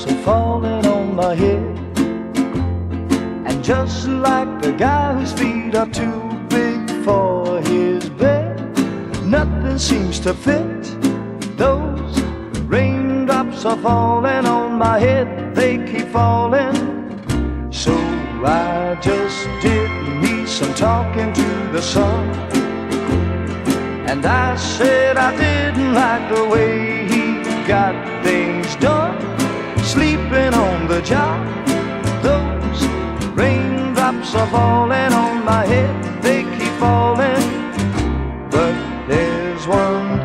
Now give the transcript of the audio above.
raindrops are falling on my head. And just like the guy whose feet are too big for his bed, nothing seems to fit. Those raindrops are falling on my head, they keep falling. So I just did me some talking to the sun, and I said I didn't like the way he got things done, sleeping on the job. Those raindrops are falling on my head, they keep falling. But there's one